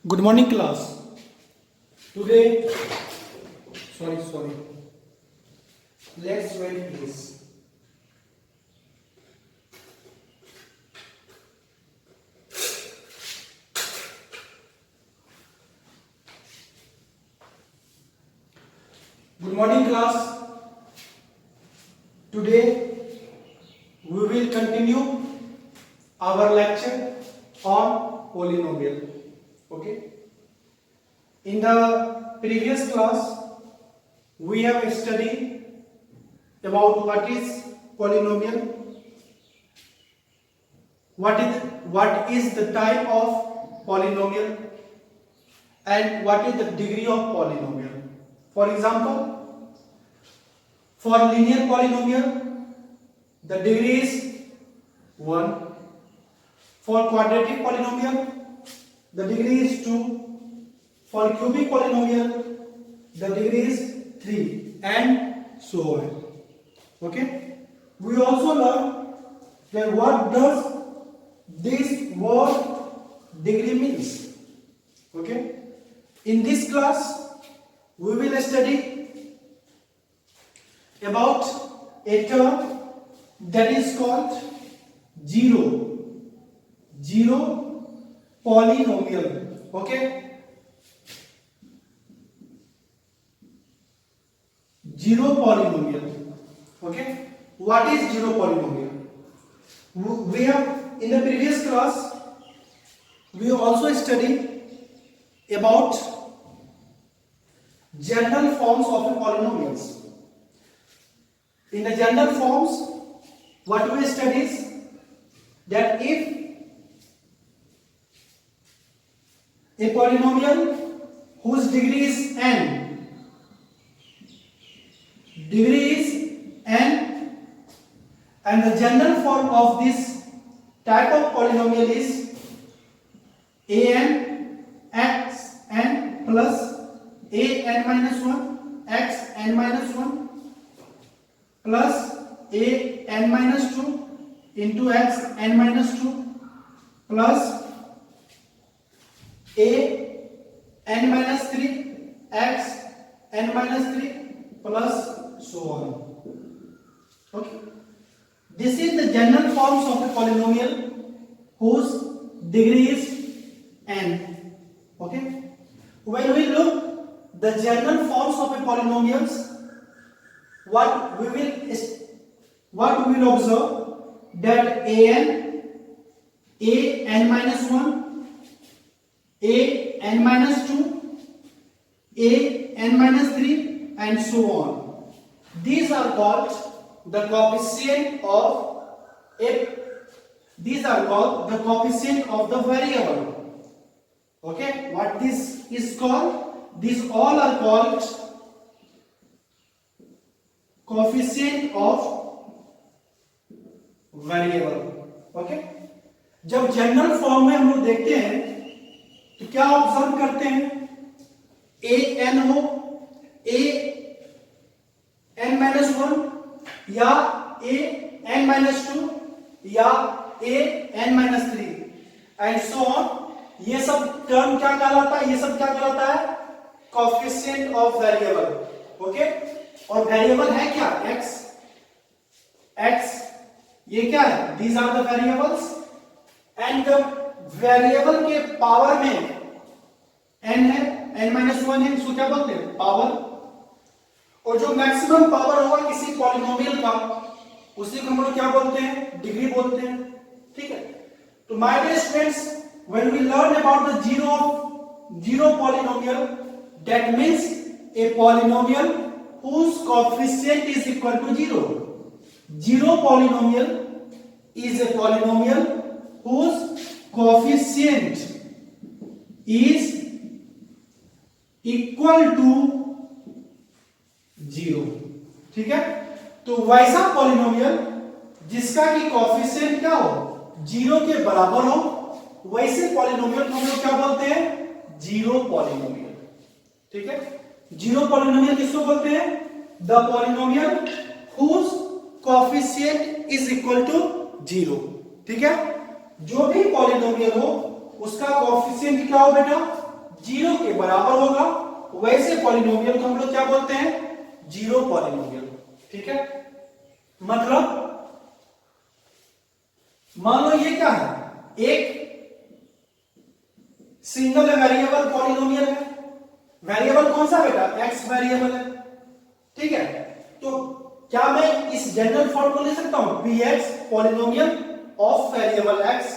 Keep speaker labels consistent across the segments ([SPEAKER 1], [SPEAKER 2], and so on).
[SPEAKER 1] Good morning, class. Today, sorry. Let's wait, please. Good morning, class. Today, we will continue our lecture on polynomial. Okay. In the previous class, we have studied about what is polynomial, what is the type of polynomial, and what is the degree of polynomial. For example, for linear polynomial, the degree is 1. For quadratic polynomial, the degree is 2. For cubic polynomial, the degree is 3, and so on. Okay. We also learn that what does this word degree means. Okay. In this class, we will study about a term that is called zero polynomial. Okay. Zero polynomial. Okay. What is zero polynomial? We have in the previous class we also studied about general forms of polynomials. In the general forms, what we study is that if a polynomial whose degree is n, and the general form of this type of polynomial is an xn plus an minus 1 xn minus 1 plus an minus 2 into xn minus 2 plus an minus 3 xn minus 3 plus so on. Okay. This is the general forms of a polynomial whose degree is n. Okay. When we look the general forms of a polynomials, what we will observe that an minus 1, an minus 2, an minus 3, and so on. These are called the coefficient of the variable. Okay, what this is called? These all are called coefficient of variable. Okay, जब general form में हम लोग देखते हैं तो क्या observe करते हैं? ए एन हो, n minus 1 या n minus 2 या n minus 3 and so on. ये सब टर्म क्या कहलाता है? ये सब क्या कहलाता है? Coefficient of variable. ओके. और वेरिएबल है क्या? x. ये क्या है? These are the variables and variable के पावर में n है, n minus 1 है, इसको क्या बोलते हैं? पावर. और जो मैक्सिमम पावर होगा किसी पॉलिनोमियल का, उसी को हम लोग क्या बोलते हैं? डिग्री बोलते हैं. ठीक है. तो my dear students, when we learn about the zero polynomial, that means a polynomial whose coefficient is equal to 0. Zero polynomial is a polynomial whose coefficient is equal to 0. ठीक है. तो वैसा पॉलिनोमियल जिसका कि कोएफिशिएंट क्या हो? 0 के बराबर हो, वैसे पॉलिनोमियल को हम लोग क्या बोलते हैं? Zero polynomial. ठीक है. जीरो पॉलिनोमियल किसको बोलते हैं? The polynomial whose coefficient is equal to 0. ठीक है. जो भी पॉलिनोमियल हो उसका कोएफिशिएंट क्या हो बेटा? जीरो के बराबर होगा, वैसे पॉलिनोमियल को हम लोग क्या बोलते हैं, जीरो पॉलिनोमियल। ठीक है, मतलब मान लो ये क्या है, एक सिंगल वेरिएबल पॉलिनोमियल है। वेरिएबल कौन सा बेटा, एक्स वेरिएबल है। ठीक है, तो क्या मैं इस जनरल फॉर्म को ले सकता हूं, P x polynomial of variable x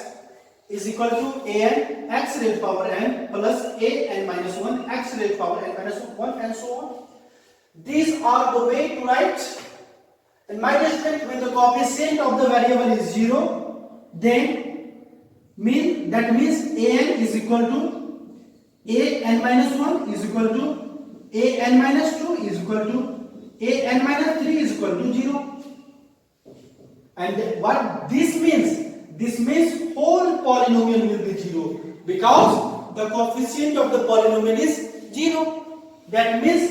[SPEAKER 1] is equal to an x raised power n plus a n minus 1 x raised power n minus 1 and so on. These are the way to write. In my statement, when the coefficient of the variable is 0, then that means an is equal to a n minus 1 is equal to a n minus 2 is equal to a n minus 3 is equal to 0. And what this means? This means whole polynomial will be 0 because the coefficient of the polynomial is 0. That means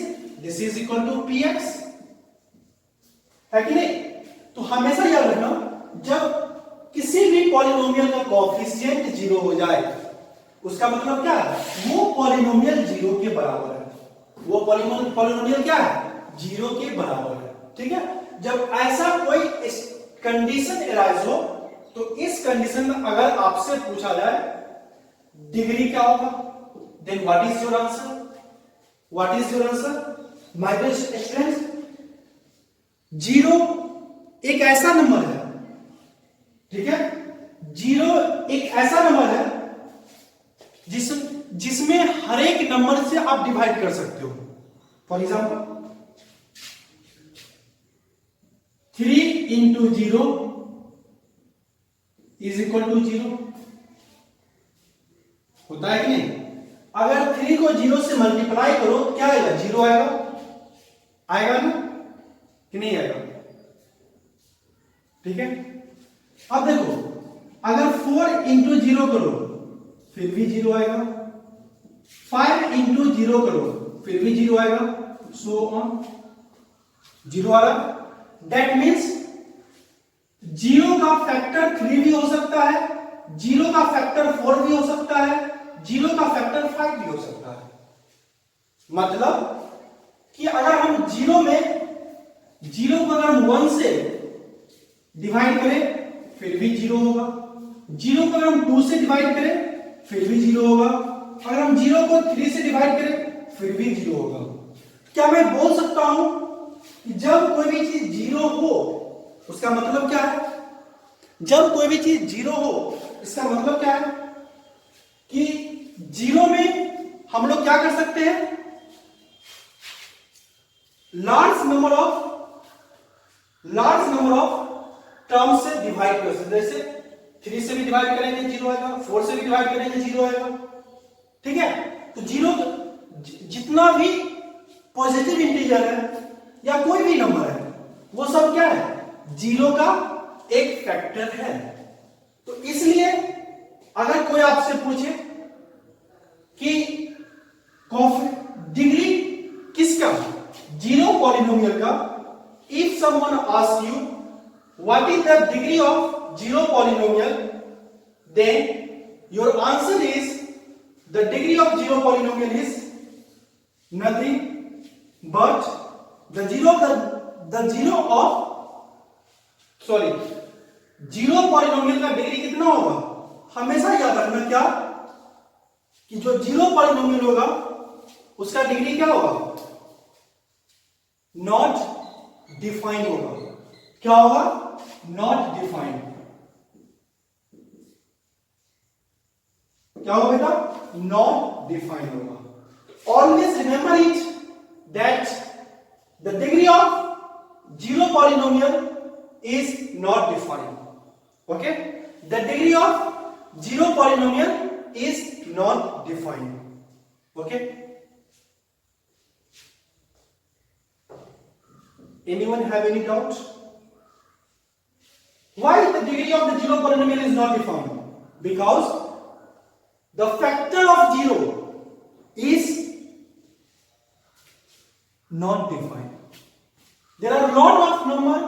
[SPEAKER 1] this is equal to px. है कि नहीं? तो हमेशा याद रखना, जब किसी भी पॉलिनोमियल का कोएफिशिएंट 0 हो जाए, उसका मतलब क्या है, वो पॉलिनोमियल 0 के बराबर है। वो पॉलिनोमियल क्या है, 0 के बराबर है। ठीक है, जब ऐसा कोई कंडीशन अराइज हो, तो इस कंडीशन में अगर आपसे पूछा जाए डिग्री क्या होगा, then what is your answer, what is your answer my dear students. 0 एक ऐसा नंबर है, ठीक है, 0 एक ऐसा नंबर है जिसमें हर एक नंबर से आप डिवाइड कर सकते हो। For example 3 into 0 is equal to 0 होता है कि नहीं। अगर 3 को 0 से मल्टीप्लाई करो क्या आएगा, 0 आएगा, आएगा ना कि नहीं आएगा। ठीक है, अब देखो अगर 4 into 0 करो फिर भी 0 आएगा, 5 into 0 करो फिर भी 0 आएगा, सो ऑन 0 आ रहा। दैट मीन्स 0 का फैक्टर 3 भी हो सकता है, 0 का फैक्टर 4 भी हो सकता है, 0 का फैक्टर 5 भी हो सकता है। मतलब कि अगर हम 0 को अगर हम 1 से डिवाइड करें फिर भी 0 होगा, 0 को अगर हम 2 से डिवाइड करें फिर भी 0 होगा, अगर हम 0 को 3 से डिवाइड करें फिर भी 0 होगा। क्या मैं बोल सकता हूं कि जब कोई भी चीज 0 हो उसका मतलब क्या है, जब कोई भी चीज 0 हो इसका मतलब क्या है कि 0 में हम लोग क्या कर सकते हैं, लार्ज नंबर ऑफ टर्म से डिवाइड कर सकते हैं। जैसे 3 से भी डिवाइड करेंगे 0 आएगा, 4 से भी डिवाइड करेंगे 0 आएगा। ठीक है, तो 0 जितना भी पॉजिटिव इंटीजर है या कोई भी नंबर है वो सब क्या है, 0 का एक फैक्टर है। तो इसलिए अगर कोई आपसे पूछे कि डिग्री किसका, 0 पॉलिनोमियल का, if someone ask you what is the degree of 0 polynomial, then your answer is the degree of 0 polynomial is nothing but the zero polynomial का डिग्री कितना होगा। हमेशा याद रखना क्या कि जो 0 पॉलिनोमियल होगा उसका डिग्री क्या होगा, नॉट डिफाइंड होगा। क्या होगा, नॉट डिफाइंड। क्या होगा बेटा, नॉट डिफाइंड होगा। Always remember it that the degree of 0 polynomial is not defined. Okay, the degree of 0 polynomial is not defined. Okay, anyone have any doubt? Why the degree of the 0 polynomial is not defined? Because the factor of 0 is not defined. There are a lot of numbers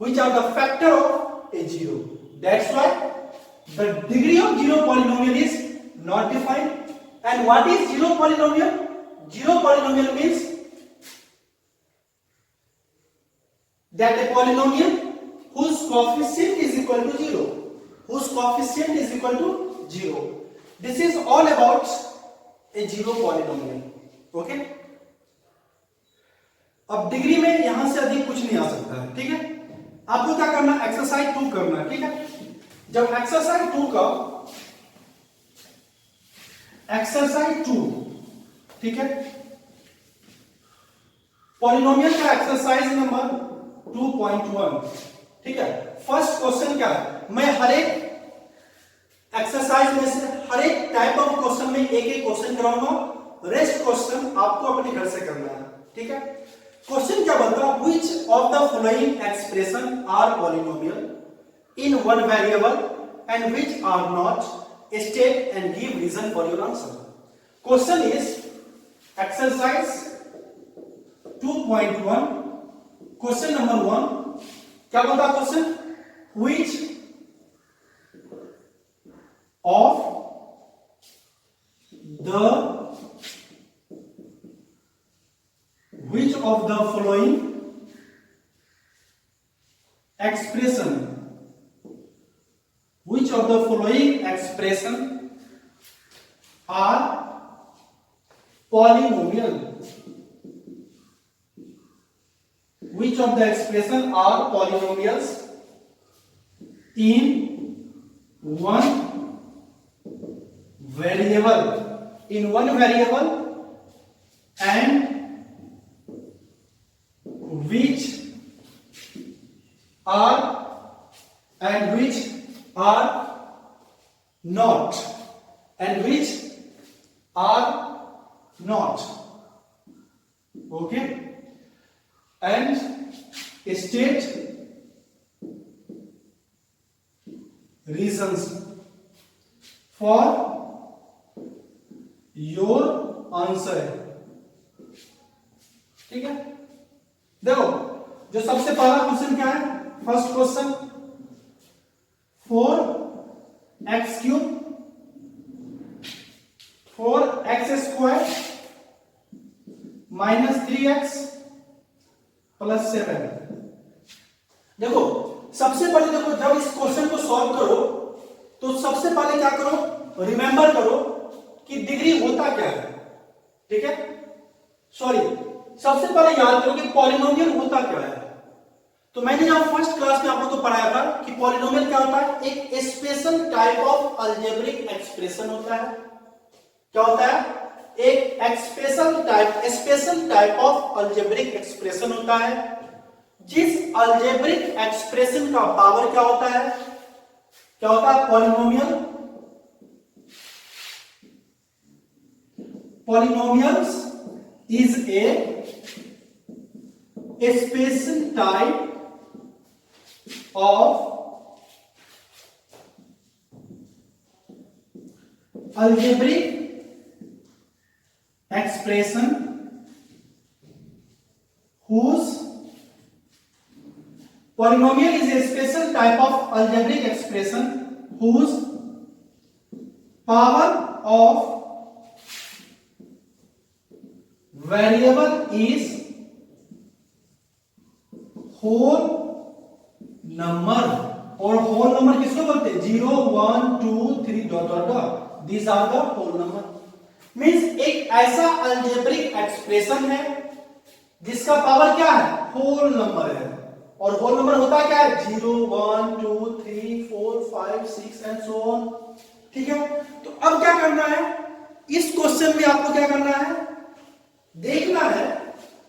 [SPEAKER 1] which are the factor of a 0. That's why the degree of 0 polynomial is not defined. And what is zero polynomial? Zero polynomial means that a polynomial whose coefficient is equal to zero. Whose coefficient is equal to zero. This is all about a zero polynomial. Okay? अब degree में यहां से अधिक कुछ नहीं आ सकता है, ठीक है? आपको क्या करना है? एक्सरसाइज 2 करना है, ठीक है? जब एक्सरसाइज 2 का एक्सरसाइज 2, ठीक है, पॉलिनोमियल का एक्सरसाइज नंबर 2.1, ठीक है। फर्स्ट क्वेश्चन क्या है? मैं हर एक एक्सरसाइज में से हर एक टाइप ऑफ क्वेश्चन में एक एक क्वेश्चन कराऊंगा, रेस्ट क्वेश्चन आपको अपने घर से करना है, ठीक है। क्वेश्चन क्या बोलता है? Which of the following expression are polynomial in one variable and which are not, state and give reason for your answer. Question is exercise 2.1, question number 1. क्या बोलता है question? Which of the following expression, which of the following expression are polynomial? Which of the expression are polynomials in one variable? In one variable and which are not, and which are not, okay, and state reasons for your answer, ठीक है। देखो जो सबसे पहला question क्या है? First question 4x cube 4x square minus 3x plus 7। देखो सबसे पहले देखो, जब इस क्वेश्चन को सॉल्व करो तो सबसे पहले क्या करो? रिमेंबर करो कि डिग्री होता क्या है, ठीक है। सॉरी, सबसे पहले याद करो कि पॉलिनोमियल होता क्या है। तो मैंने जब फर्स्ट क्लास में आप लोगों को पढ़ाया था कि पॉलिनोमियल क्या होता है? एक special type of algebraic expression होता है। क्या होता है? एक special type of algebraic expression होता है, जिस अलजेब्रिक एक्सप्रेशन का पावर क्या होता है? क्या होता है? Polynomials is a special type of algebraic expression whose polynomial is a special type of algebraic expression whose power of variable is whole number. और होल नंबर किसको बोलते हैं? 0 1 2 3 dot dot dot, these are the whole number. Means एक ऐसा algebraic expression है जिसका power क्या है? होल नंबर है। और होल नंबर होता क्या है? 0 1 2 3 4 5 6 एंड सो ऑन, ठीक है। तो अब क्या करना है? इस क्वेश्चन में आपको क्या करना है? देखना है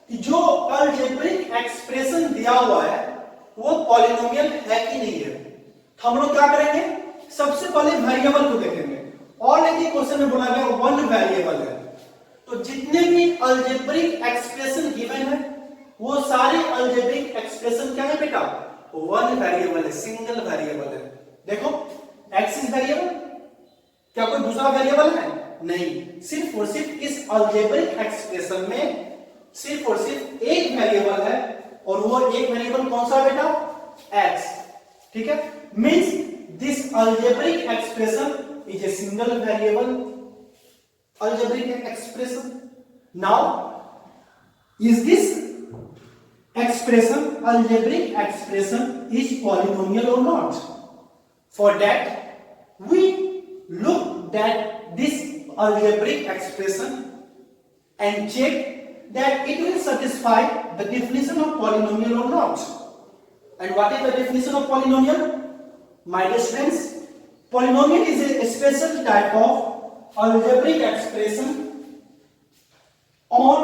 [SPEAKER 1] कि जो अलजेब्रिक एक्सप्रेशन दिया हुआ है वो पॉलिनोमियल है कि नहीं है। तो हम लोग क्या करेंगे? सबसे पहले वेरिएबल को देखेंगे। ऑलरेडी क्वेश्चन में बोला गया वन वेरिएबल है, तो जितने भी अलजेब्रिक एक्सप्रेशन गिवन है वो सारे अलजेब्रिक एक्सप्रेशन क्या है बेटा? वन वेरिएबल है, सिंगल वेरिएबल है। देखो x इज वेरिएबल, क्या कोई दूसरा वेरिएबल है? नहीं, सिर्फ और सिर्फ इस अलजेब्रिक एक्सप्रेशन में सिर्फ और सिर्फ एक वेरिएबल है, और वो एक वेरिएबल कौन सा बेटा? x, ठीक है। Means this algebraic expression is a single variable. algebraic expression. Now, is this expression, algebraic expression, is polynomial or not? For that, we look at this algebraic expression and check that it will satisfy the definition of polynomial or not. And what is the definition of polynomial? My dear friends, polynomial is a special type of algebraic expression or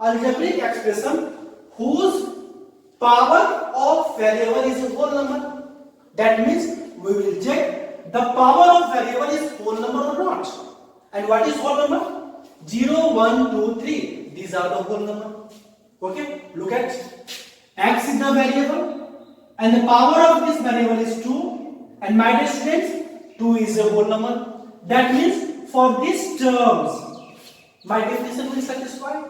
[SPEAKER 1] algebraic expression whose power of variable is a whole number. That means we will check the power of variable is whole number or not. And what is whole number? 0, 1, 2, 3. These are the whole number. Okay, look at x is the variable and the power of this variable is 2, and my dear students, 2 is a whole number. That means for these terms my definition will satisfy.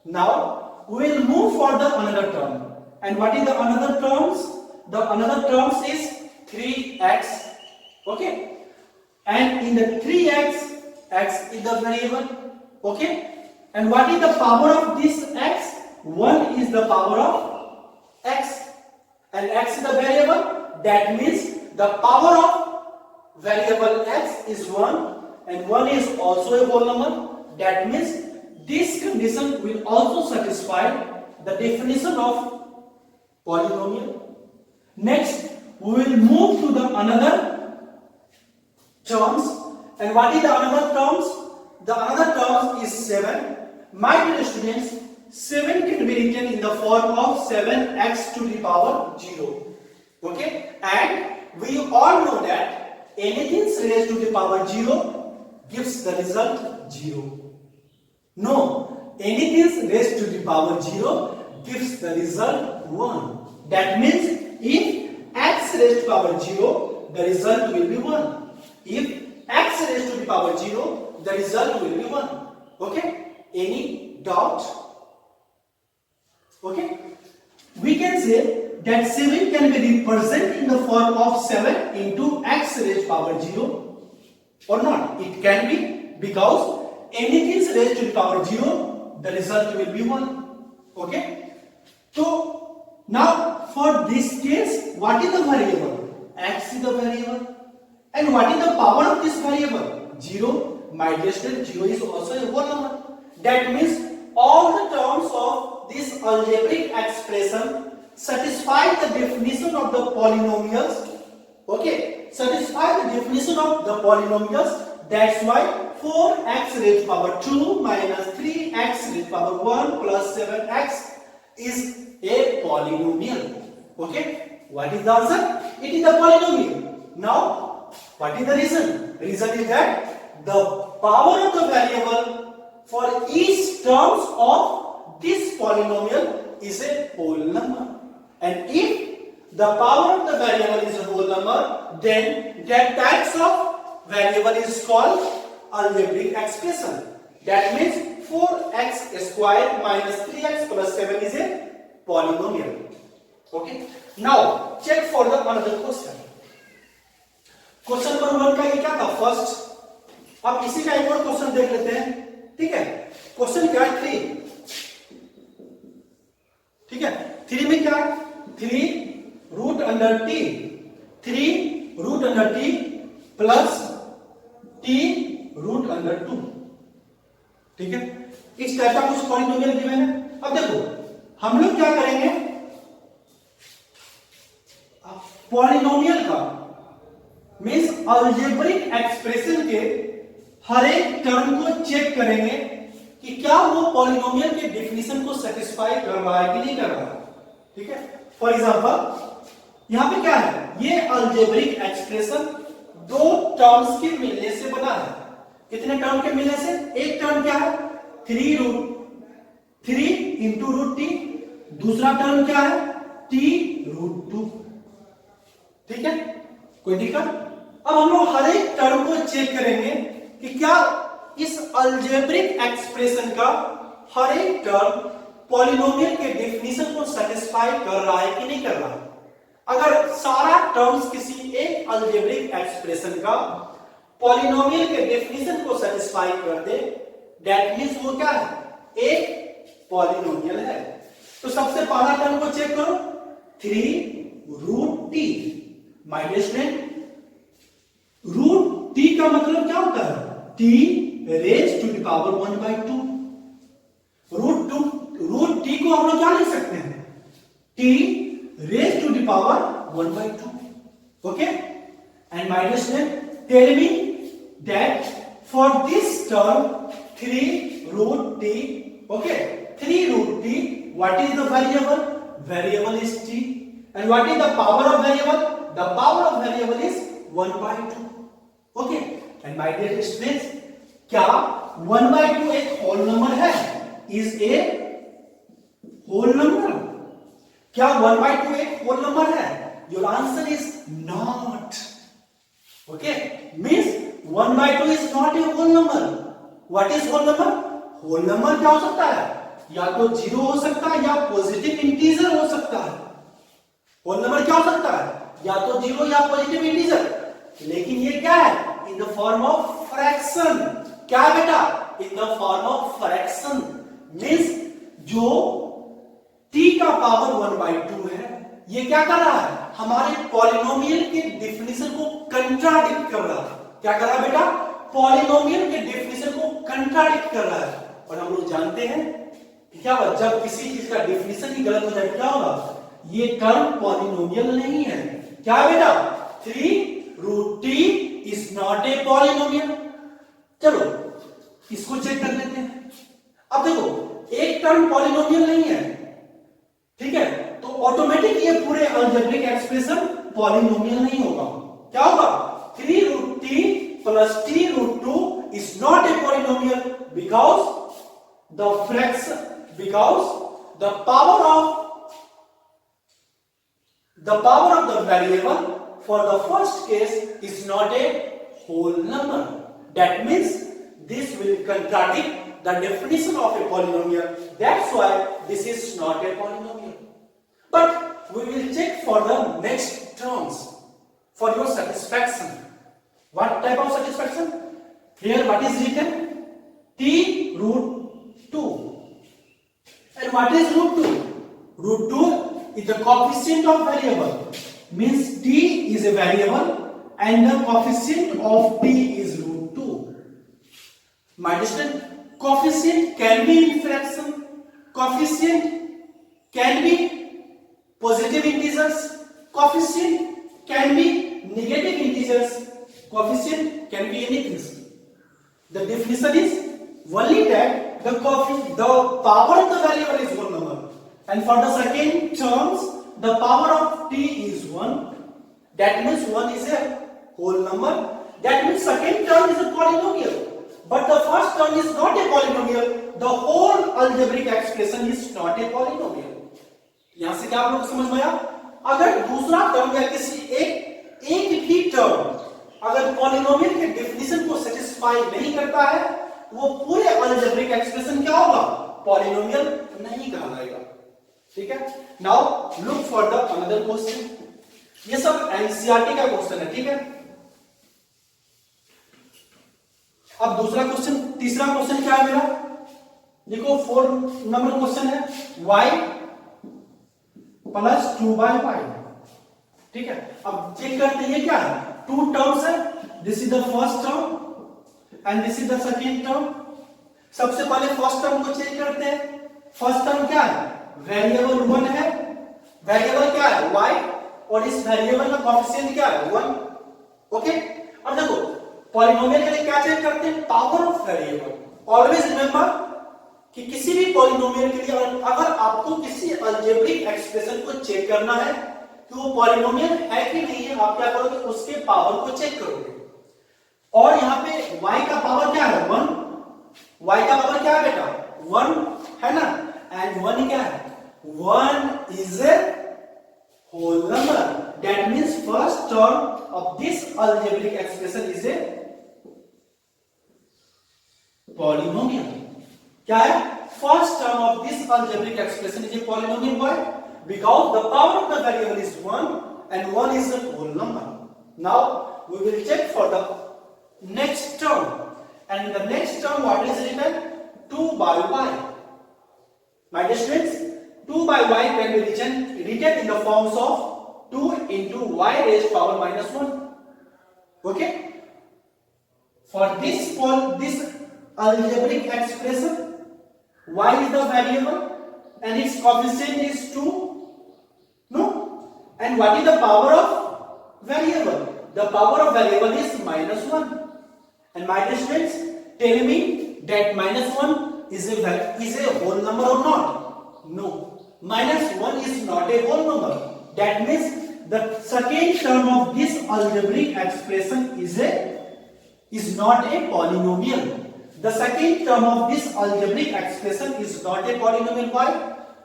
[SPEAKER 1] Now we will move for the another term. And what is the another terms? The another terms is 3x. Okay, and in the 3x, x is the variable. Okay, and what is the power of this x? 1 is the power of x, and x is the variable. That means the power of variable x is 1, and 1 is also a whole number. That means this condition will also satisfy the definition of polynomial. Next, we will move to the another terms. And what is the another terms? The another terms is 7. My dear students, 7 can be written in the form of 7x to the power 0. Okay, and we all know that anything raised to the power 0 gives the result 0. No, anything raised to the power 0 gives the result 1. That means if x raised to the power 0, the result will be 1. If x raised to the power 0, the result will be 1. Okay, any doubt? Okay, we can say that 7 can be represented in the form of 7 into x raised to power 0 or not. It can be, because anything raised to the power 0, the result will be 1. Okay, so now for this case, what is the variable? X is the variable. And what is the power of this variable? 0. My dear student, 0 is also a whole number. That means all the terms of this algebraic expression satisfy the definition of the polynomials. Okay, satisfy the definition of the polynomials. That's why 4x raised to power 2 minus 3x raised to power 1 plus 7x is a polynomial. Okay, what is the answer? It is a polynomial. Now, what is the reason? Reason is that the power of the variable for each terms of this polynomial is a whole number. And if the power of the variable is a whole number, then that types of variable is called algebraic expression. That means 4x square minus 3x plus 7 is a polynomial. Okay. Now check for the another question. Question number 1 का ये क्या था? First. अब इसी का एक और question देख लेते हैं। ठीक है, क्वेश्चन क्या है? 3। ठीक है, 3 में क्या है? 3 root under t, 3 root under t plus t root under 2। ठीक है, इस टाइप का कुछ पॉलिनोमियल गिवन है। अब देखो हम लोग क्या करेंगे, पॉलिनोमियल का मींस अलजेब्रिक एक्सप्रेशन के हर एक टर्म को चेक करेंगे कि क्या वो पॉलिनोमियल के डेफिनेशन को सेटिस्फाई कर रहा है कि नहीं कर रहा है। ठीक है, फॉर एग्जांपल यहां पे क्या है, ये अलजेब्रिक एक्सप्रेशन दो टर्म्स के मिलने से बना है। कितने टर्म के मिलने से? एक टर्म क्या है? 3 इंटू रूट टी, दूसरा टर्म क्या है? T root 2। ठीक है, कोई दिक्कत? अब हम लोग हर एक टर्म को चेक करेंगे कि क्या इस अलजेब्रिक एक्सप्रेशन का हर एक टर्म पॉलिनोमियल के डेफिनेशन को सेटिस्फाई कर रहा है कि नहीं कर रहा है। अगर सारा टर्म्स किसी एक अलजेब्रिक एक्सप्रेशन का पॉलिनोमियल के डेफिनेशन को सेटिस्फाई कर दे दैट मीन्स वो क्या है, एक पॉलिनोमियल है। तो सबसे पहला टर्म को चेक करो, 3√t। My dear student, root t का मतलब क्या होता है, t raise to the power 1/2। Root t को हम लोग क्या लिख सकते हैं, t raise to the power 1/2। Okay, and my dear student, tell me that for this term 3√t, okay, 3√t, what is the variable? Variable is t. And what is the power of variable? The power of variable is 1/2. Okay, and my dear students, क्या 1/2 एक whole number है? Is a whole number? क्या 1/2 एक whole number है? Your answer is not. Okay, means 1/2 is not a whole number. What is whole number? Whole number क्या हो सकता है, या तो 0 हो सकता है या पॉजिटिव इंटीजर हो सकता है। होल नंबर क्या हो सकता है, या तो 0 या पॉजिटिव इंटीजर। लेकिन ये क्या है, in the form of fraction. क्या है बेटा, in the form of fraction. Means जो t का पावर 1/2 है, ये क्या कर रहा है, हमारे पॉलिनोमियल के डेफिनेशन को कंट्राडिक्ट कर रहा है। क्या कर रहा है बेटा, पॉलिनोमियल के डेफिनेशन को कंट्राडिक्ट कर रहा है। और हम लोग जानते हैं क्या होगा, जब किसी चीज का डेफिनेशन ही गलत हो जाए क्या होगा, ये टर्म पॉलिनोमियल नहीं है। क्या है बेटा, 3√t is not a polynomial. चलो इसको चेक कर लेते हैं। अब देखो, एक टर्म पॉलिनोमियल नहीं है, ठीक है, तो ऑटोमेटिक ये पूरे अलजेब्रिक एक्सप्रेशन पॉलिनोमियल नहीं होगा। क्या होगा, 3√t plus t√2 is not a polynomial because the fraction, because the power of the variable for the first case is not a whole number. That means this will contradict the definition of a polynomial. That's why this is not a polynomial. But we will check for the next terms for your satisfaction. What type of satisfaction? Here what is written? t√2. And what is √2? √2 is the coefficient of variable. Means t is a variable and the coefficient of t is √2. My distant coefficient can be in fraction. Coefficient can be positive integers. Coefficient can be negative integers. Coefficient can be anything. The definition is only that the power of the variable is one number, and for the second terms the power of t is 1. That means 1 is a whole number. That means second term is a polynomial, but the first term is not a polynomial. The whole algebraic expression is not a polynomial. यहां से क्या आप लोग समझ में आया? अगर दूसरा टर्म या किसी एक भी टर्म अगर पॉलिनोमियल के डेफिनेशन को सेटिस्फाई नहीं करता है, वो पूरे अलजेब्रिक एक्सप्रेशन क्या होगा, पॉलिनोमियल नहीं कहलाएगा। ठीक है, now look for the another question. ये सब एनसीईआरटी का क्वेश्चन है, ठीक है। अब दूसरा क्वेश्चन, तीसरा क्वेश्चन क्या है मेरा, देखो 4 नंबर क्वेश्चन है, y + 2/y। ठीक है, अब चेक करते हैं ये क्या है, 2 टर्म्स है, this is the first term and this is the second term. सबसे पहले फर्स्ट टर्म को चेक करते हैं। फर्स्ट टर्म क्या है, वेरिएबल 1 है, वेरिएबल क्या है y, और इस वेरिएबल का कोएफिशिएंट क्या है 1। ओके, अब देखो पॉलिनोमियल के लिए क्या चेक करते हैं, power of variable. Always remember कि किसी भी पॉलिनोमियल के लिए अगर आपको किसी अलजेब्रिक एक्सप्रेशन को चेक करना है कि वो पॉलिनोमियल है कि नहीं है, आप क्या करोगे, उसके पावर को चेक करोगे। और यहाँ पे y का पावर क्या है 1, y का पावर क्या है बेटा 1 है ना, एंड 1 क्या है, 1 is a whole number. That means first term of this algebraic expression is a polynomial. क्या है, first term of this algebraic expression is a polynomial. Why? Because the power of the variable is 1 and 1 is a whole number. Now we will check for the next term, and the next term what is written, by y. My dear students, 2 by y can be written in the forms of 2 into y raised power minus 1. Okay? For this algebraic expression, y is the variable and its coefficient is 2. No? And what is the power of variable? The power of variable is minus 1. And my dear students, tell me that minus 1 is a whole number or not? No. Minus 1 is not a whole number. That means the second term of this algebraic expression is not a polynomial. The second term of this algebraic expression is not a polynomial. Why?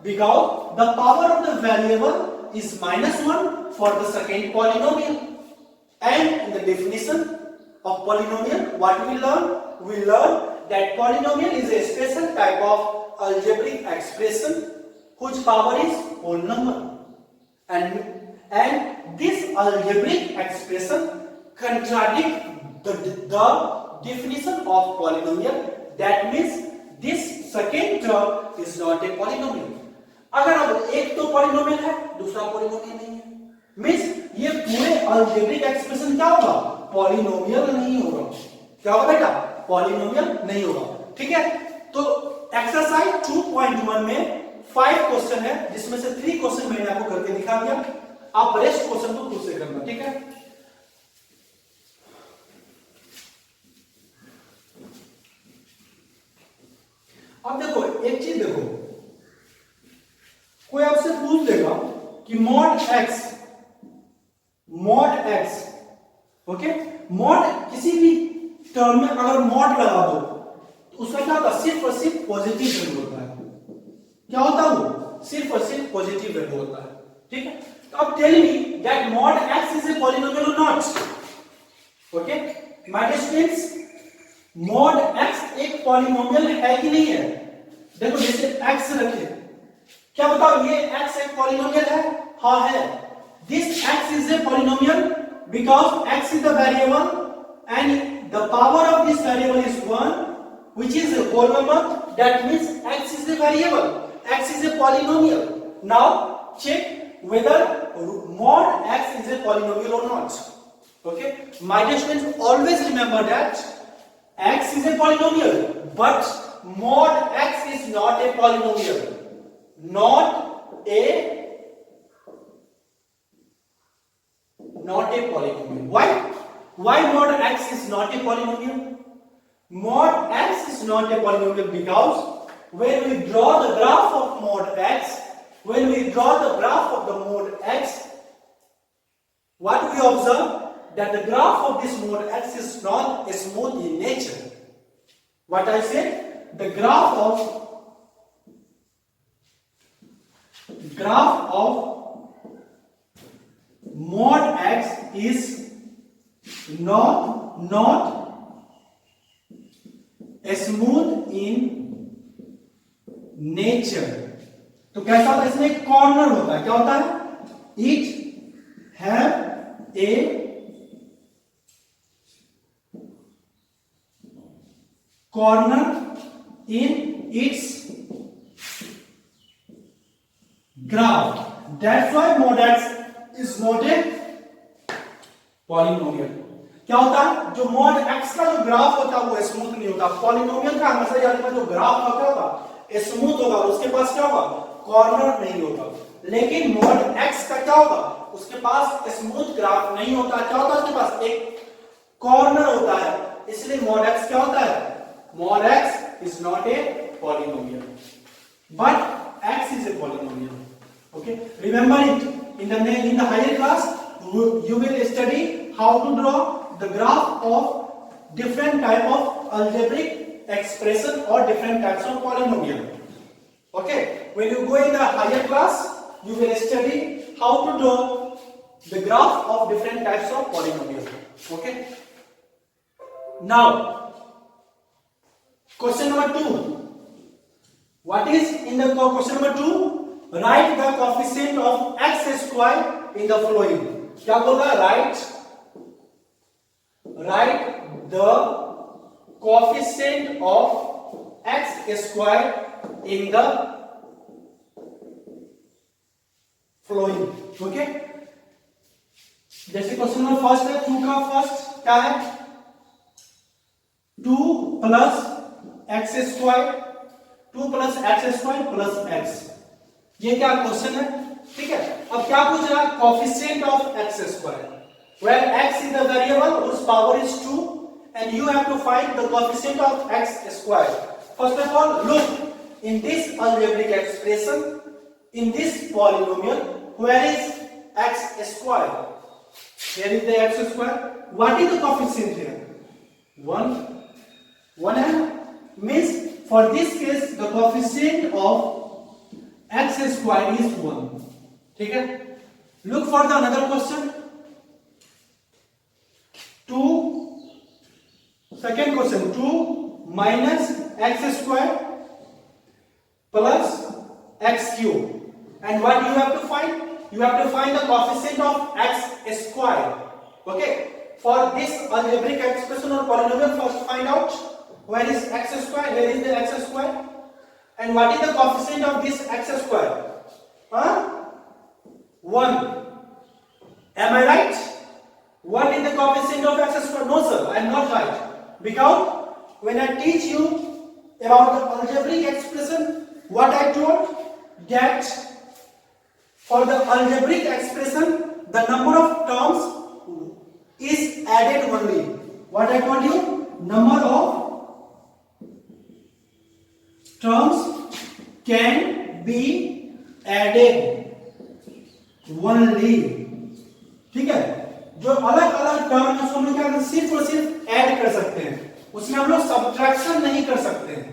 [SPEAKER 1] Because the power of the variable is minus 1 for the second polynomial. And in the definition of polynomial, what we learn? We learn that polynomial is a special type of algebraic expression whose power is whole number. And this algebraic expression contradicts the definition of polynomial. That means this second term is not a polynomial. अगर अब एक तो polynomial है, दूसरा polynomial नहीं है, means ये पूरे algebraic expression क्या होगा? Polynomial नहीं होगा. क्या होगा बेटा? Polynomial नहीं होगा. ठीक है? तो एक्सरसाइज 2.1 में 5 क्वेश्चन है, जिसमें से 3 क्वेश्चन मैंने आपको करके दिखा दिया. आप रेस्ट क्वेश्चन को खुद से करना. ठीक है? अब देखो एक चीज देखो, कोई आपसे पूछ देगा कि मॉड एक्स, ओके, मॉड किसी भी टर्म में अगर मॉड लगा दो तो उसका क्या होता है? सिर्फ और सिर्फ पॉजिटिव वैल्यू होता है. क्या होता है वो? सिर्फ और सिर्फ पॉजिटिव वैल्यू होता है. ठीक है? तो अब tell me that mod x is a polynomial और not. Okay my dear students, mod x एक पॉलिनोमियल है कि नहीं है? देखो जैसे एक्स रखे, क्या बताओ ये एक्स एक पॉलिनोमियल है? हाँ है. This x is a polynomial because x is the variable and the power of this variable is 1 which is a whole number. That means x is a variable, x is a polynomial. Now check whether mod x is a polynomial or not. Okay, my dear students, always remember that x is a polynomial, but mod x is not a polynomial. Not a polynomial. Why mod x is not a polynomial? Mod x is not a polynomial because when we draw the graph of mod x, what we observe? That the graph of this mod x is not smooth in nature. What I said? The graph of mod x is not smooth in nature. तो कैसा होता है? इसमें एक corner होता है. क्या होता है? It have a corner in its graph. That's why mod x is not a polynomial. क्या होता है? जो mod x का जो ग्राफ होता है वो स्मूथ नहीं होता. पॉलिनोमियल का हमेशा याद रखना, जो ग्राफ होता होगा स्मूथ होगा, उसके पास क्या होगा? कॉर्नर नहीं होगा. लेकिन mod x का क्या होगा? उसके पास स्मूथ ग्राफ नहीं होता. क्या होता है उसके पास? एक कॉर्नर होता है. इसलिए mod x क्या होता है? mod x is not a polynomial, but x is a polynomial. Okay, remember it. In the higher class you will study how to draw the graph of different type of algebraic expression or different types of polynomial. Okay, when you go in the higher class you will study how to draw the graph of different types of polynomial. Okay, now question number 2. What is in the question number 2? Write the coefficient of x square in the following. क्या बोल रहा है? Write the coefficient of x square in the flowing. Okay, जैसे question number first है, 2 का first क्या है, 2 plus x square, 2 plus x square plus x, ये क्या क्वेश्चन है। ठीक है, अब क्या पूछ रहा है, coefficient of x square, where x is the variable whose power is 2 and you have to find the coefficient of x square. First of all, look in this algebraic expression, in this polynomial, where is x square? Here is the x square. What is the coefficient here? 1. 1 है, means for this case the coefficient of x square is 1. ठीक है, look for the another question. 2, second question, 2 minus x square plus x cube, and what you have to find, you have to find the coefficient of x square. Okay, for this algebraic expression or polynomial, first find out where is x square, where is the x square, and what is the coefficient of this x square. 1. Am I right? What is the coefficient of x square? No sir, I am not right. Because when I teach you about the algebraic expression, what I told, that for the algebraic expression the number of terms is added only. What I told you, number of terms can be added only. ठीक है, जो अलग अलग term है उसको हम लोग क्या करते हैं, सिर्फ और सिर्फ ऐड कर सकते हैं, उसमें हम लोग सब्ट्रैक्शन नहीं कर सकते हैं।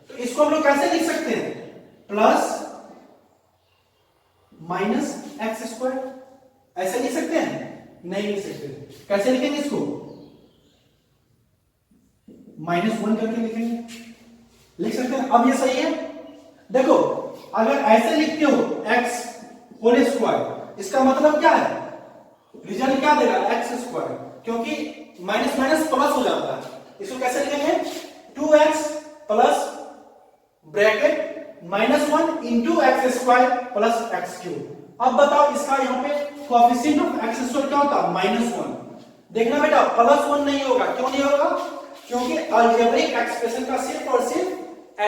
[SPEAKER 1] तो इसको हम लोग कैसे लिख सकते हैं, प्लस माइनस एक्स स्क्वायर, ऐसे लिख सकते हैं, नहीं लिख सकते। कैसे लिखेंगे इसको, -1 करके लिखेंगे, लिख सकते हैं। अब ये सही है, देखो अगर ऐसे लिखते हो x होल स्क्वायर, इसका मतलब क्या है, रिजल्ट क्या देगा, एक्स स्क्वायर, क्योंकि माइनस माइनस प्लस हो जाता है। इसको कैसे लिखेंगे, 2x plus bracket -1 into x square plus x cube. अब बताओ इसका यहाँ पे कोएफिशिएंट ऑफ एक्स स्क्वायर क्या होता है, -1। देखना बेटा, +1 नहीं होगा, क्यों नहीं होगा, क्योंकि अलजेब्रिक एक्सप्रेशन का सिर्फ और सिर्फ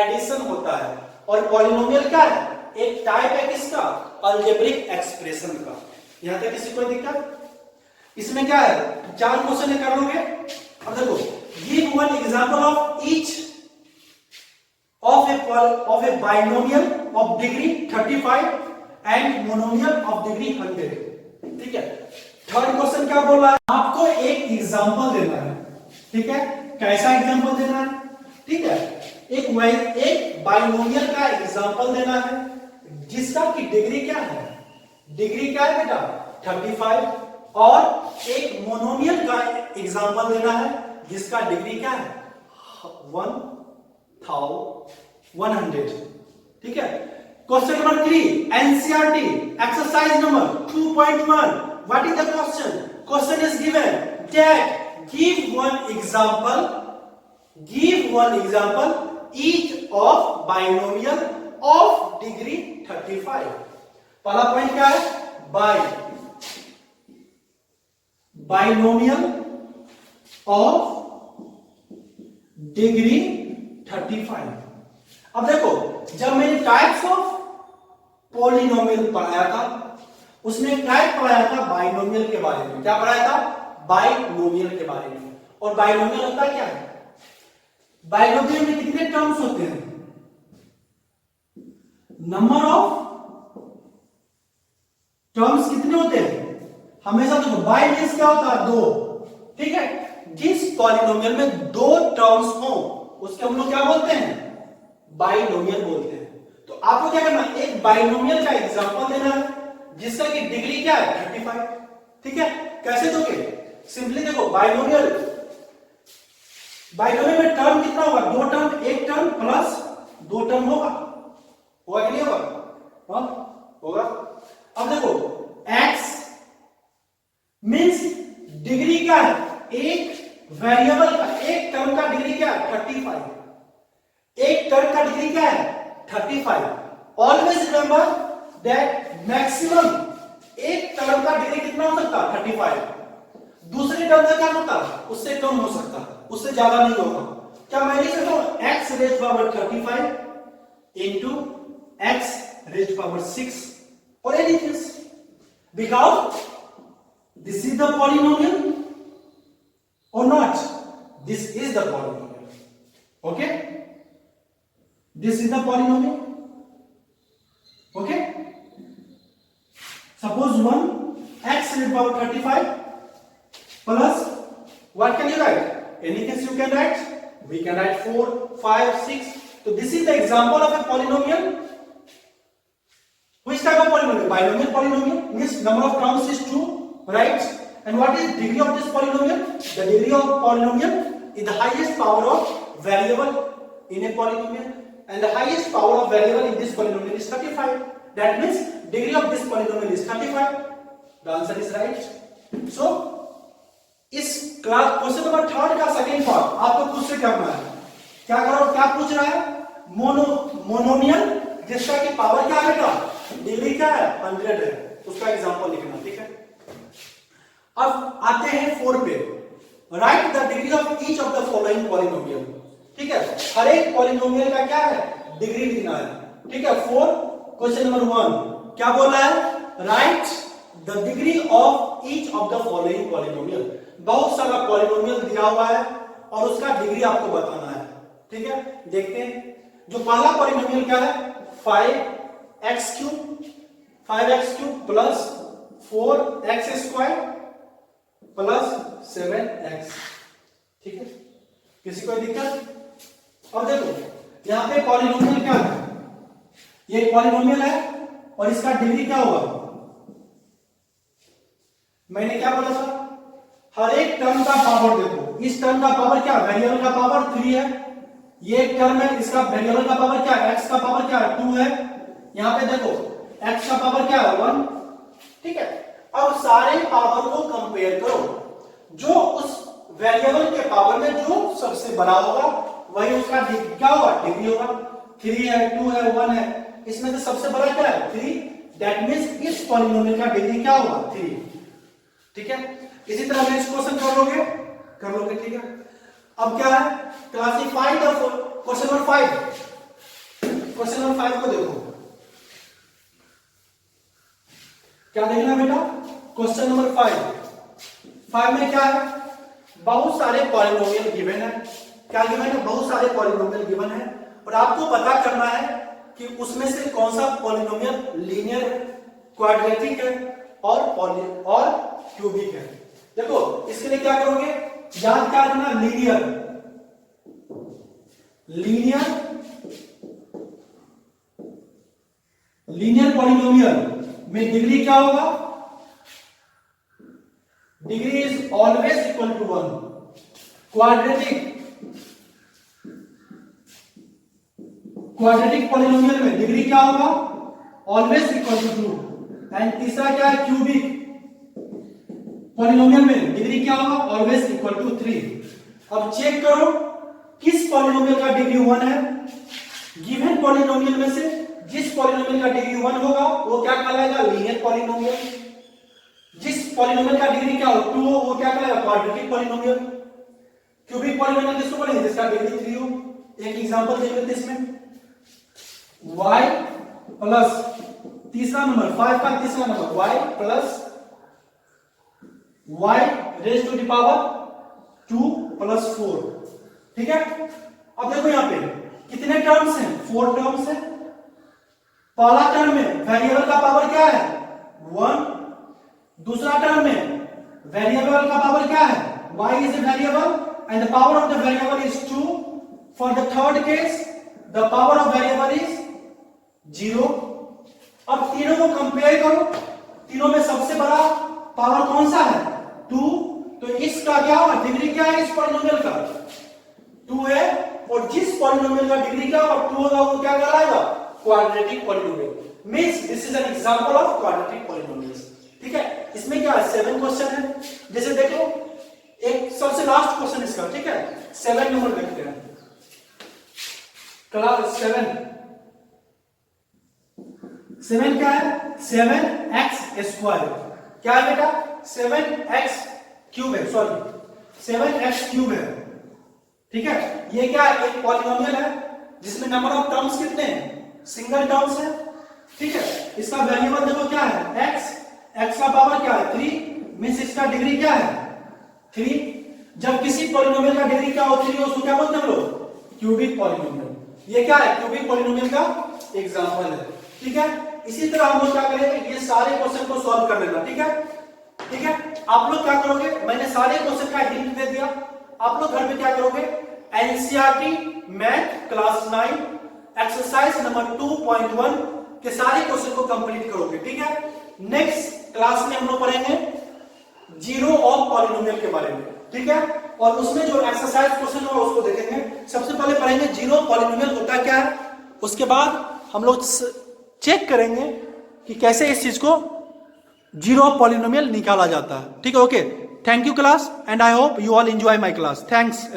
[SPEAKER 1] एडिशन होता है, और पॉलिनोमियल क्या है, एक टाइप है किसका, अलजेब्रिक एक्सप्रेशन का। यहां तक किसी को दिक्कत, इसमें क्या है, 4 क्वेश्चन कर लोगे। अब देखो, give one example of each of A binomial of degree 35 and monomial of degree 100। ठीक है, थर्ड क्वेश्चन क्या बोल रहा है, आपको एक एग्जांपल देना है। ठीक है, कैसा एग्जांपल देना है, ठीक है, एक बाइनोमियल का एग्जांपल देना है जिसका की डिग्री क्या है, डिग्री क्या है बेटा, 35, और एक मोनोमियल का एग्जांपल देना है जिसका डिग्री क्या है, 1100। ठीक है, question number 3 NCERT exercise number 2.1, what is the question, question is given that give one example each of binomial of degree 35। पहला पॉइंट क्या है, बाइनोमियल ऑफ डिग्री 35। अब देखो, जब मैंने टाइप्स ऑफ पॉलिनोमियल पढ़ाया था, उसमें टाइप पढ़ाया था बाइनोमियल के बारे में। क्या पढ़ाया था, बाइनोमियल के बारे में। और बाइनोमियल होता क्या है, बाइनोमियल में कितने टर्म्स होते हैं, नंबर ऑफ टर्म्स कितने होते हैं, हमेशा देखो बाई मींस क्या होता है, 2। ठीक है, जिस पॉलिनोमियल में 2 टर्म्स हो उसके हम लोग क्या बोलते हैं, बाइनोमियल बोलते हैं। तो आपको क्या करना है, एक बाइनोमियल का एग्जांपल देना है जिसका की डिग्री क्या है, 35। ठीक है, कैसे दोगे, सिंपली देखो, बाइनोमियल में टर्म कितना होगा, 2 टर्म, एक टर्म प्लस 2 टर्म होगा कि नहीं होगा, होगा। अब देखो, x मींस डिग्री क्या है, एक वेरिएबल का, एक टर्म का डिग्री क्या है, 35। एक टर्म का डिग्री क्या है 35। ऑलवेज रिमेंबर दैट मैक्सिमम एक टर्म का डिग्री कितना हो सकता है 35। दूसरे टर्म का क्या होता है उससे कम हो सकता है, उससे ज्यादा नहीं होगा। क्या मैं लिख सकता हूं x raise power 35 into x raise power 6 और anything, because this is the polynomial or not, this is the polynomial, okay, this is the polynomial, okay. Suppose 1 x raised power 35 plus what can you write, anything you can write, we can write 4 5 6. So this is the example of a polynomial. Which type of polynomial? Binomial polynomial means number of terms is 2, right? And what is degree of this polynomial? The degree of polynomial is the highest power of variable in a polynomial, and the highest power of variable in this polynomial is 35. That means degree of this polynomial is 35. The answer is right. So इस class question number 3 का second part आपको खुद से करना है। क्या करो, क्या पूछ रहा है, मोनोमियल जिसका की पावर क्या है, डिग्री क्या है 100 है, उसका एग्जांपल लिखना, ठीक है। अब आते हैं 4 पे, right the degree of each of the following polynomial, ठीक है। हर एक पॉलिनोमियल का क्या है डिग्री लिखना है, ठीक है। 4 क्वेश्चन नंबर 1 क्या बोल रहा है, right the degree of each of the following polynomial. बहुत सारा पॉलिनोमियल दिया हुआ है और उसका डिग्री आपको बताना है, ठीक है। देखते हैं जो पहला पॉलिनोमियल क्या है 5x³ plus 4x² plus 7x, ठीक है। किसी कोई दिक्कत? और देखो यहां पे पॉलिनोमियल क्या है, ये एक पॉलिनोमियल है और इसका डिग्री क्या होगा, मैंने क्या बोला था, हर एक टर्म का पावर देखो, इस टर्म का पावर क्या, वेरिएबल का पावर 3 है, ये एक टर्म है, इसका वेरिएबल का पावर क्या है, x का पावर क्या है 2 है, यहां पे देखो x का पावर क्या है 1, ठीक है। अब सारे पावर को कंपेयर करो, जो उस वेरिएबल के पावर में जो सबसे बड़ा होगा वही उसका क्या होगा डिग्री होगा। 3 है 2 है 1 है, इसमें से सबसे बड़ा क्या है 3, दैट मींस इस पॉलिनोमियल का डिग्री क्या होगा 3, ठीक है। इसी तरह नेक्स्ट क्वेश्चन कर लोगे, ठीक है। अब क्या है, classify the question number 5, question number 5 को देखो, क्या देखना बेटा, क्वेश्चन नंबर 5 में क्या है, बहुत सारे पॉलिनोमियल गिवन है, क्या गिवन है, बहुत सारे पॉलिनोमियल गिवन है और आपको पता करना है कि उसमें से कौन सा पॉलिनोमियल लीनियर है, क्वाड्रेटिक है और क्यूबिक है। देखो इसके लिए क्या करोगे, याद क्या रखना, लीनियर पॉलिनोमियल में डिग्री क्या होगा, degree is always equal to 1। Quadratic polynomial में डिग्री क्या होगा, ऑलवेज इक्वल टू 2। एंड तीसरा क्या है, क्यूबिक पॉलिनोमियल में डिग्री क्या होगा, ऑलवेज इक्वल टू 3। अब चेक करो किस पॉलिनोमियल का डिग्री 1 है, गिवन पॉलिनोमियल में से जिस पॉलिनोमियल का डिग्री 1 होगा वो क्या कहलाएगा, लीनियर पॉलिनोमियल। जिस पॉलिनोमियल का डिग्री क्या हो 2 हो वो क्या कहलाएगा, क्वाड्रेटिक पॉलिनोमियल। क्यूबिक पॉलिनोमियल किसको बोलेंगे, जिसका डिग्री 3 हो। एक एग्जांपल देख लेते हैं इसमें, y प्लस तीसरा नंबर 5 का तीसरा number y plus y raise to the power 2 plus 4, ठीक है। अब देखो यहां पे कितने टर्म्स हैं, 4 टर्म्स हैं। पहला टर्म में वेरिएबल का पावर क्या है 1, दूसरा टर्म में वेरिएबल का पावर क्या है, y is a variable and the power of the variable is 2. For the third case the power of variable is 0. अब तीनों को कंपेयर करो, तीनों में सबसे बड़ा पावर कौन सा है 2, तो इसका क्या होगा, डिग्री क्या है, इस पॉलिनोमियल का 2 है, और जिस पॉलिनोमियल का डिग्री क्या होगा 2 होगा वो क्या कहलाएगा, quadratic polynomial. Means this is an example of quadratic polynomials, ठीक है। इसमें क्या है 7 क्वेश्चन है, जैसे देखो एक सबसे लास्ट क्वेश्चन इसका, ठीक है। 7 नंबर देखते हैं, क्लास 7 क्या है? 7x²। क्या है बेटा? 7x³ है, सॉरी 7x³ है। ठीक है, ये क्या है? एक पॉलिनोमियल है जिसमें नंबर ऑफ टर्म्स कितने हैं? सिंगल टर्म्स है। ठीक है, इसका वेरिएबल देखो क्या है? x का पावर क्या है? 3 मींस इसका डिग्री क्या है? 3। जब किसी पॉलिनोमियल का डिग्री क्या हो? 3 हो, उसको क्या बोलते हैं हम लोग? Cubic polynomial. ये क्या है? क्यूबिक पॉलिनोमियल का एग्जांपल है। ठीक है, इसी तरह हम लोग क्या करेंगे? ये सारे क्वेश्चन को सॉल्व कर लेना। ठीक है, ठीक है। आप लोग क्या करोगे? मैंने सारे क्वेश्चन का हिंट दे दिया। आप लोग घर पे क्या करोगे? NCERT math class 9 exercise number 2.1 के सारे क्वेश्चन को कंप्लीट करोगे। ठीक है, नेक्स्ट क्लास में हम लोग पढ़ेंगे जीरो ऑफ पॉलिनोमियल के बारे में। ठीक है, और उसमें जो एक्सरसाइज क्वेश्चन होगा उसको देखेंगे। सबसे पहले पढ़ेंगे जीरो पॉलिनोमियल होता क्या है, उसके बाद हम लोग चेक करेंगे कि कैसे इस चीज को जीरो ऑफ पॉलिनोमियल निकाला जाता है। ठीक है, okay. Thank you class, and I hope you all enjoy my class. Thanks.